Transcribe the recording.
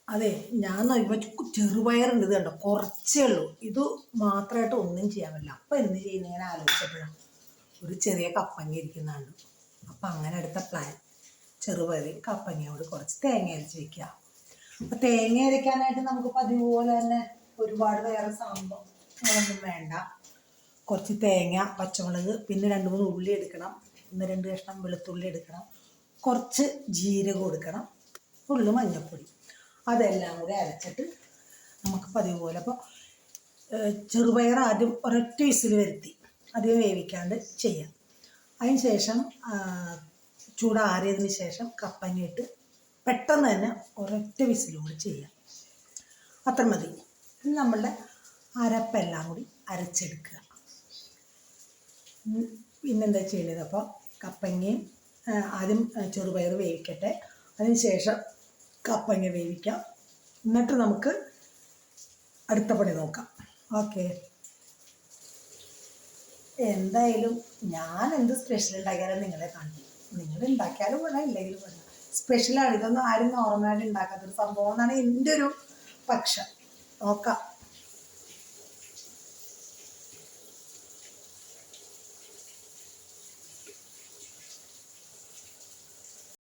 അതെ, ഞാൻ നോക്കിയപ്പോൾ ചെറുപയറുണ്ട്, ഇത് കണ്ടോ, കുറച്ചേ ഉള്ളൂ. ഇത് മാത്രമായിട്ട് ഒന്നും ചെയ്യാൻ പറ്റില്ല. അപ്പം എന്ത് ചെയ്യുന്ന ഇങ്ങനെ ആലോചിച്ചപ്പോഴാണ് ഒരു ചെറിയ കപ്പങ്ങ ഇരിക്കുന്നുണ്ട്. അപ്പം അങ്ങനെ എടുത്ത പ്ലാൻ ചെറുപയറും കപ്പങ്ങയോട് കുറച്ച് തേങ്ങ അരച്ച് വെക്കുക. അപ്പം തേങ്ങ അരയ്ക്കാനായിട്ട് നമുക്ക് പതിവ് പോലെ തന്നെ ഒരുപാട് വേറെ സംഭവങ്ങളൊന്നും വേണ്ട. കുറച്ച് തേങ്ങ, പച്ചമുളക്, പിന്നെ 2-3 ഉള്ളി എടുക്കണം, 1-2 കഷ്ണം വെളുത്തുള്ളി എടുക്കണം, കുറച്ച് ജീരകം എടുക്കണം, ഫുള്ള് മഞ്ഞൾപ്പൊടി, അതെല്ലാം കൂടി അരച്ചിട്ട് നമുക്ക് പതിവ് പോലെ. അപ്പോൾ ചെറുപയർ ആദ്യം ഒരൊറ്റ വിസിൽ വരുത്തി അധികം വേവിക്കാണ്ട് ചെയ്യാം. അതിന് ശേഷം ചൂടാറിയതിന് ശേഷം കപ്പങ്ങ ഇട്ട് പെട്ടെന്ന് തന്നെ ഒരൊറ്റ വിസിലൂടെ ചെയ്യാം. അത്ര മതി. നമ്മളുടെ അരപ്പെല്ലാം കൂടി അരച്ചെടുക്കുക. പിന്നെന്താ ചെയ്യേണ്ടത്? അപ്പോൾ കപ്പങ്ങയും ആദ്യം ചെറുപയർ വേവിക്കട്ടെ, അതിന് ശേഷം കപ്പങ്ങ വേവിക്കാം, എന്നിട്ട് നമുക്ക് അടുത്ത പണി നോക്കാം. ഓക്കെ. എന്തായാലും ഞാൻ എന്ത് സ്പെഷ്യൽ ഉണ്ടാക്കിയാലും നിങ്ങളെ കാണിക്കും. നിങ്ങൾ ഉണ്ടാക്കിയാലും വേണം, ഇല്ലെങ്കിലും വേണം. സ്പെഷ്യലാണ്, ഇതൊന്നും ആരും നോർമലായിട്ട് ഉണ്ടാക്കാത്തൊരു സംഭവം എന്നാണ് എൻ്റെ ഒരു പക്ഷം. നോക്കാം.